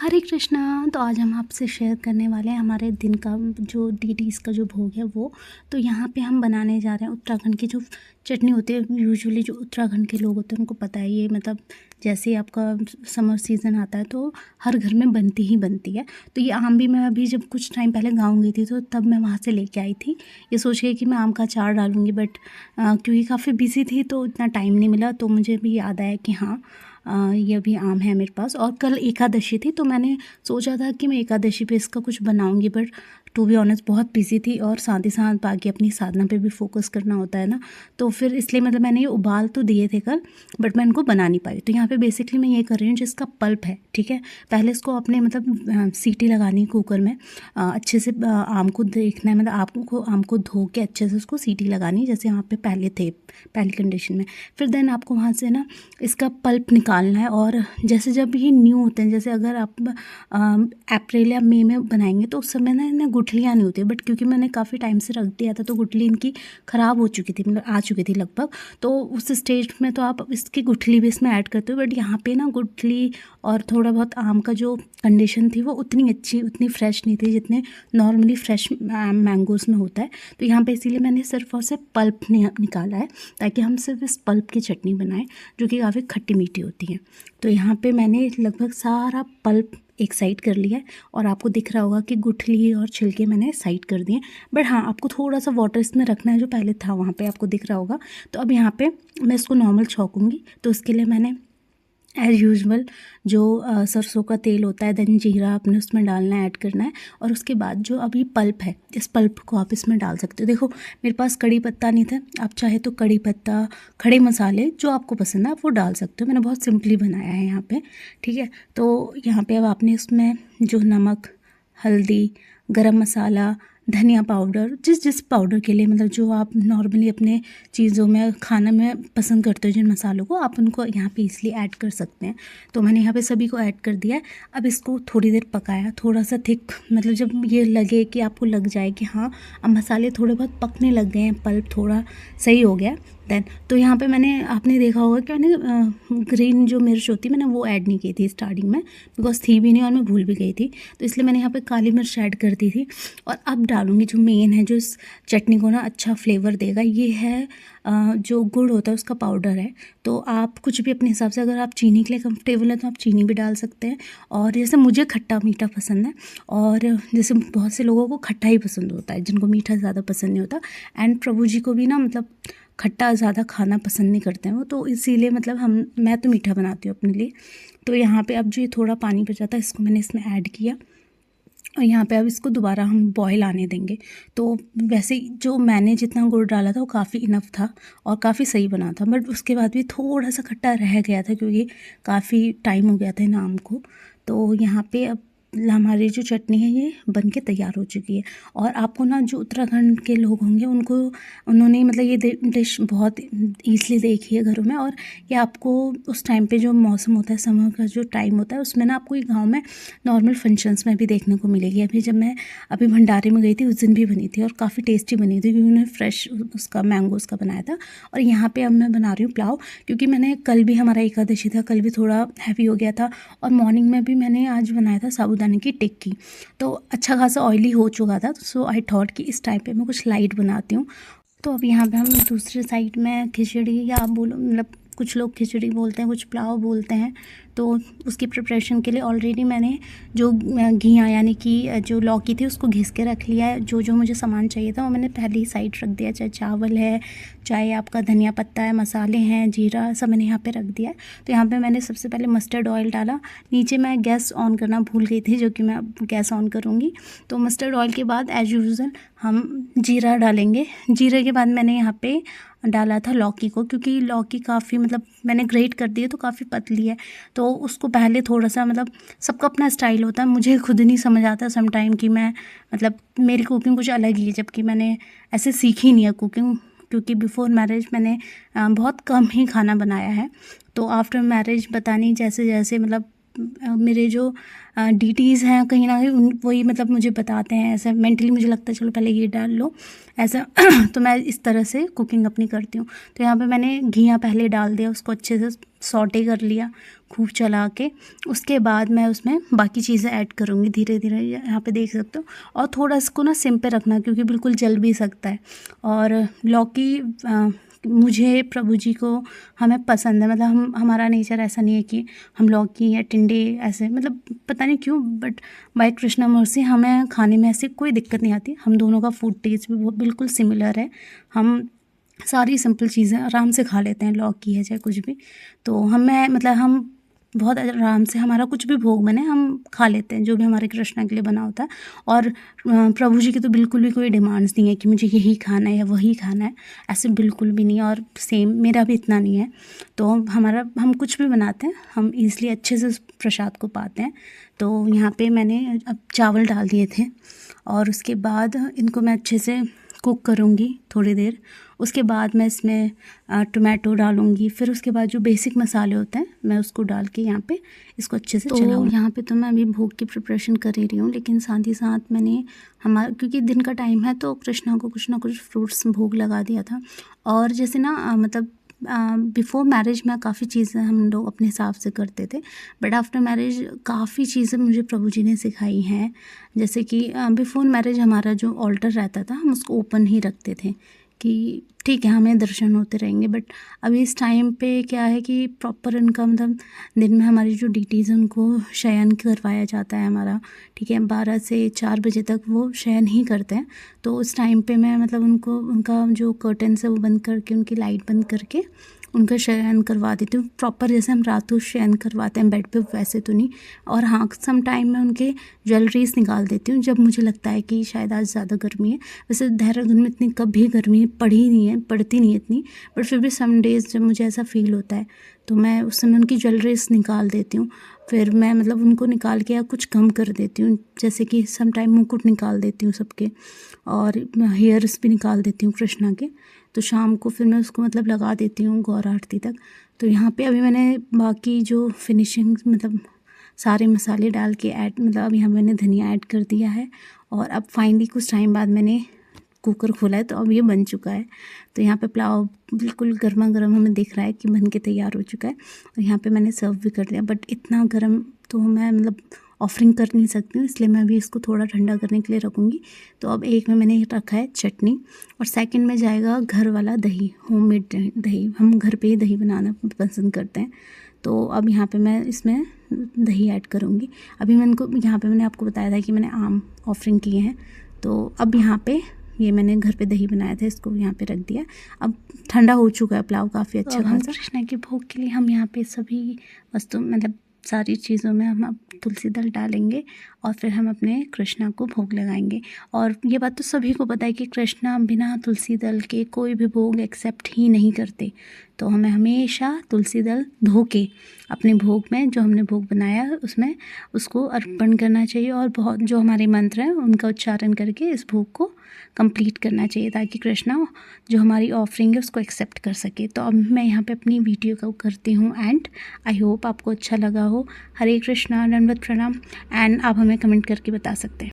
हरे कृष्णा। तो आज हम आपसे शेयर करने वाले हैं हमारे दिन का जो डीटीज़ का जो भोग है वो। तो यहाँ पे हम बनाने जा रहे हैं उत्तराखंड की जो चटनी होती है। यूजुअली जो उत्तराखंड के लोग होते हैं उनको पता है ये, मतलब जैसे ही आपका समर सीज़न आता है तो हर घर में बनती ही बनती है। तो ये आम भी मैं अभी जब कुछ टाइम पहले गाँव गई थी तो तब मैं वहाँ से लेके आई थी, ये सोच के कि मैं आम का अचार डालूँगी। बट क्योंकि काफ़ी बिज़ी थी तो इतना टाइम नहीं मिला, तो मुझे भी याद आया कि हाँ ये भी आम है मेरे पास। और कल एकादशी थी तो मैंने सोचा था कि मैं एकादशी पे इसका कुछ बनाऊंगी, बट टू बी ऑनेस्ट बहुत बिजी थी और साथ ही साथ बाकी अपनी साधना पे भी फोकस करना होता है ना। तो फिर इसलिए मतलब मैंने ये उबाल तो दिए थे कल, बट मैं इनको बना नहीं पाई। तो यहाँ पे बेसिकली मैं ये कर रही हूँ, जिसका पल्प है, ठीक है, पहले इसको अपने मतलब सीटी लगानी है कुकर में। अच्छे से आम को देखना है, मतलब आपको आम को धो के अच्छे से उसको सीटी लगानी है जैसे वहाँ पे पहले थे पहली कंडीशन में। फिर देन आपको वहाँ से ना इसका पल्प निकालना है। और जैसे जब ये न्यू होते हैं, जैसे अगर आप अप्रैल या मई में बनाएंगे तो उस समय ना इनमें गुठलियाँ नहीं होती, बट क्योंकि मैंने काफ़ी टाइम से रख दिया था तो गुठली इनकी ख़राब हो चुकी थी, मतलब आ चुकी थी लगभग। तो उस स्टेज में तो आप इसकी गुठली भी इसमें ऐड करते हो, बट यहाँ पे ना गुठली और थोड़ा बहुत आम का जो कंडीशन थी वो उतनी अच्छी, उतनी फ्रेश नहीं थी जितने नॉर्मली फ्रेश मैंगोज़ में होता है। तो यहाँ पे इसीलिए मैंने सिर्फ और सिर्फ पल्प निकाला है, ताकि हम सिर्फ इस पल्प की चटनी बनाएं जो कि काफ़ी खट्टी मीठी होती है। तो यहाँ पे मैंने लगभग सारा पल्प एक साइड कर लिया है और आपको दिख रहा होगा कि गुठली और छिलके मैंने साइड कर दिए। बट हाँ, आपको थोड़ा सा वाटर इसमें रखना है, जो पहले था वहाँ पे आपको दिख रहा होगा। तो अब यहाँ पे मैं इसको नॉर्मल छौंकूँगी, तो उसके लिए मैंने एज़ यूजुअल जो सरसों का तेल होता है, देन जीरा अपने उसमें डालना है, ऐड करना है। और उसके बाद जो अभी पल्प है, इस पल्प को आप इसमें डाल सकते हो। देखो मेरे पास कड़ी पत्ता नहीं था, आप चाहे तो कड़ी पत्ता, खड़े मसाले जो आपको पसंद है आप वो डाल सकते हो। मैंने बहुत सिंपली बनाया है यहाँ पे, ठीक है। तो यहाँ पे अब आपने इसमें जो नमक, हल्दी, गरम मसाला, धनिया पाउडर, जिस जिस पाउडर के लिए मतलब जो आप नॉर्मली अपने चीज़ों में खाना में पसंद करते हो जिन मसालों को, आप उनको यहाँ पे इसलिए ऐड कर सकते हैं। तो मैंने यहाँ पे सभी को ऐड कर दिया है। अब इसको थोड़ी देर पकाया, थोड़ा सा थिक, मतलब जब ये लगे कि आपको लग जाए कि हाँ अब मसाले थोड़े बहुत पकने लग गए हैं, पल्प थोड़ा सही हो गया, देन तो यहाँ पे मैंने, आपने देखा होगा कि मैंने ग्रीन जो मिर्च होती है मैंने वो ऐड नहीं की थी स्टार्टिंग में, बिकॉज थी भी नहीं और मैं भूल भी गई थी। तो इसलिए मैंने यहाँ पे काली मिर्च ऐड कर दी थी। और अब डालूँगी जो मेन है, जो इस चटनी को ना अच्छा फ्लेवर देगा, ये है जो गुड़ होता है उसका पाउडर है। तो आप कुछ भी अपने हिसाब से, अगर आप चीनी के लिए कंफर्टेबल है तो आप चीनी भी डाल सकते हैं। और जैसे मुझे खट्टा मीठा पसंद है, और जैसे बहुत से लोगों को खट्टा ही पसंद होता है, जिनको मीठा ज़्यादा पसंद नहीं होता। एंड प्रभु जी को भी ना मतलब खट्टा ज़्यादा खाना पसंद नहीं करते हैं वो, तो इसीलिए मतलब मैं तो मीठा बनाती हूँ अपने लिए। तो यहाँ पे अब जो ये थोड़ा पानी बच जाता है इसको मैंने इसमें ऐड किया, और यहाँ पे अब इसको दोबारा हम बॉयल आने देंगे। तो वैसे जो मैंने जितना गुड़ डाला था वो काफ़ी इनफ था और काफ़ी सही बना था, बट उसके बाद भी थोड़ा सा खट्टा रह गया था क्योंकि काफ़ी टाइम हो गया था इन आम को। तो यहाँ पे अब हमारी जो चटनी है ये बन के तैयार हो चुकी है। और आपको ना जो उत्तराखंड के लोग होंगे उन्होंने मतलब ये डिश बहुत ईज़िली देखी है घरों में। और ये आपको उस टाइम पे जो मौसम होता है, समर का जो टाइम होता है, उसमें ना आपको ये गाँव में नॉर्मल फंक्शंस में भी देखने को मिलेगी। अभी जब मैं भंडारे में गई थी उस दिन भी बनी थी और काफ़ी टेस्टी बनी थी, क्योंकि उन्होंने फ्रेश उसका मैंगोज़ का बनाया था। और यहाँ पे अब मैं बना रही हूँ पुलाव, क्योंकि मैंने कल भी हमारा एकादशी था, कल भी थोड़ा हैवी हो गया था। और मॉर्निंग में भी मैंने आज बनाया था साबूदाने की टिक्की, तो अच्छा खासा ऑयली हो चुका था। सो आई थॉट कि इस टाइम पे मैं कुछ लाइट बनाती हूँ। तो अब यहाँ पे हम दूसरे साइड में खिचड़ी, या आप बोलो मतलब कुछ लोग खिचड़ी बोलते हैं, कुछ पुलाव बोलते हैं। तो उसकी प्रिपरेशन के लिए ऑलरेडी मैंने जो घिया यानी कि जो लौकी थी उसको घिस के रख लिया है। जो जो मुझे सामान चाहिए था वो मैंने पहले ही साइड रख दिया, चाहे चावल है, चाहे आपका धनिया पत्ता है, मसाले हैं, जीरा, सब मैंने यहाँ पे रख दिया है। तो यहाँ पे मैंने सबसे पहले मस्टर्ड ऑयल डाला। नीचे मैं गैस ऑन करना भूल गई थी, जो कि मैं अब गैस ऑन करूँगी। तो मस्टर्ड ऑयल के बाद एज यूजुअल हम जीरा डालेंगे। जीरे के बाद मैंने यहाँ पे डाला था लौकी को, क्योंकि लौकी काफ़ी मतलब मैंने ग्रेट कर दी है तो काफ़ी पतली है। तो उसको पहले थोड़ा सा, मतलब सबका अपना स्टाइल होता है, मुझे खुद नहीं समझ आता सम टाइम कि मैं मतलब मेरी कुकिंग कुछ अलग ही है, जबकि मैंने ऐसे सीखी नहीं है कुकिंग, क्योंकि बिफ़ोर मैरिज मैंने बहुत कम ही खाना बनाया है। तो आफ्टर मैरिज पता नहीं जैसे जैसे मतलब मेरे जो डीटीज़ हैं कहीं ना कहीं वही मतलब मुझे बताते हैं, ऐसा मेंटली मुझे लगता है चलो पहले ये डाल लो ऐसा तो मैं इस तरह से कुकिंग अपनी करती हूँ। तो यहाँ पे मैंने घिया पहले डाल दिया, उसको अच्छे से सॉटे कर लिया खूब चला के। उसके बाद मैं उसमें बाकी चीज़ें ऐड करूँगी धीरे धीरे, यहाँ पे देख सकते हो। और थोड़ा इसको ना सिम पे रखना क्योंकि बिल्कुल जल भी सकता है। और लौकी मुझे प्रभु जी को हमें पसंद है, मतलब हमारा नेचर ऐसा नहीं है कि हम लौकी या टिंडे ऐसे, मतलब पता नहीं क्यों, बट बाय कृष्णा मर्सी हमें खाने में ऐसी कोई दिक्कत नहीं आती। हम दोनों का फूड टेस्ट भी बिल्कुल सिमिलर है। हम सारी सिंपल चीज़ें आराम से खा लेते हैं, लौकी है चाहे कुछ भी। तो हमें मतलब हम बहुत आराम से, हमारा कुछ भी भोग बने हम खा लेते हैं, जो भी हमारे कृष्णा के लिए बना होता है। और प्रभु जी की तो बिल्कुल भी कोई डिमांड्स नहीं है कि मुझे यही खाना है या वही खाना है, ऐसे बिल्कुल भी नहीं है। और सेम मेरा भी इतना नहीं है। तो हम कुछ भी बनाते हैं हम ईज़िली अच्छे से उस प्रसाद को पाते हैं। तो यहाँ पे मैंने अब चावल डाल दिए थे और उसके बाद इनको मैं अच्छे से कुक करूँगी थोड़ी देर। उसके बाद मैं इसमें टोमेटो डालूँगी, फिर उसके बाद जो बेसिक मसाले होते हैं मैं उसको डाल के यहाँ पे इसको अच्छे से चलाऊँगी। यहाँ पे तो मैं अभी भोग की प्रिपरेशन कर ही रही हूँ, लेकिन साथ ही साथ मैंने क्योंकि दिन का टाइम है तो कृष्णा को कुछ ना कुछ फ्रूट्स भोग लगा दिया था। और जैसे ना मतलब बिफ़ोर मैरिज में काफ़ी चीज़ें हम लोग अपने हिसाब से करते थे, बट आफ्टर मैरिज काफ़ी चीज़ें मुझे प्रभु जी ने सिखाई हैं। जैसे कि बिफ़ोर मैरिज हमारा जो ऑल्टर रहता था हम उसको ओपन ही रखते थे कि ठीक है हमें दर्शन होते रहेंगे। बट अभी इस टाइम पे क्या है कि प्रॉपर इनका मतलब दिन में हमारी जो ड्यूटीज़ हैं उनको शयन करवाया जाता है हमारा, ठीक है 12 से 4 बजे तक वो शयन ही करते हैं। तो उस टाइम पे मैं मतलब उनको उनका जो कर्टन्स है वो बंद करके, उनकी लाइट बंद करके उनका शयन करवा देती हूँ प्रॉपर, जैसे हम रात को शयन करवाते हैं बेड पे वैसे तो नहीं। और हाँ सम टाइम मैं उनके ज्वेलरीज निकाल देती हूँ जब मुझे लगता है कि शायद आज ज़्यादा गर्मी है। वैसे देहरादून में इतनी कभी गर्मी पड़ती नहीं है इतनी, बट फिर भी सम डेज़ जब मुझे ऐसा फील होता है तो मैं उस समय उनकी ज्वेलरीज निकाल देती हूँ। फिर मैं मतलब उनको निकाल के या कुछ कम कर देती हूँ, जैसे कि सम टाइम मुकुट निकाल देती हूँ सबके, और हेयर्स भी निकाल देती हूँ कृष्णा के। तो शाम को फिर मैं उसको मतलब लगा देती हूँ गौर आरती तक। तो यहाँ पे अभी मैंने बाकी जो फिनिशिंग मतलब सारे मसाले डाल के ऐड, मतलब अब यहाँ मैंने धनिया ऐड कर दिया है। और अब फाइनली कुछ टाइम बाद मैंने कुकर खोला है तो अब ये बन चुका है। तो यहाँ पे पुलाव बिल्कुल गर्मा गर्म हमें दिख रहा है कि बन के तैयार हो चुका है। और यहाँ पे मैंने सर्व भी कर दिया, बट इतना गर्म तो मैं मतलब ऑफरिंग कर नहीं सकती हूँ, इसलिए मैं अभी इसको थोड़ा ठंडा करने के लिए रखूँगी। तो अब एक में मैंने रखा है चटनी, और सेकंड में जाएगा घर वाला दही, होममेड दही। हम घर पे ही दही बनाना पसंद करते हैं। तो अब यहाँ पे मैं इसमें दही ऐड करूँगी। अभी यहाँ पे मैंने आपको बताया था कि मैंने आम ऑफरिंग किए हैं। तो अब यहाँ पे ये मैंने घर पे दही बनाया था, इसको यहाँ पे रख दिया। अब ठंडा हो चुका है पुलाव काफ़ी अच्छा खासा। कृष्णा के भोग के लिए हम यहाँ पे सभी वस्तु मतलब सारी चीज़ों में हम अब तुलसी दल डालेंगे और फिर हम अपने कृष्णा को भोग लगाएंगे। और ये बात तो सभी को पता है कि कृष्णा बिना तुलसी दल के कोई भी भोग एक्सेप्ट ही नहीं करते। तो हमें हमेशा तुलसी दल धो के अपने भोग में, जो हमने भोग बनाया उसमें उसको अर्पण करना चाहिए, और बहुत जो हमारे मंत्र हैं उनका उच्चारण करके इस भोग को कंप्लीट करना चाहिए, ताकि कृष्णा जो हमारी ऑफरिंग है उसको एक्सेप्ट कर सके। तो अब मैं यहाँ पे अपनी वीडियो को करती हूँ एंड आई होप आपको अच्छा लगा हो। हरे कृष्णा, दंडवत प्रणाम। एंड आप हमें कमेंट करके बता सकते हैं।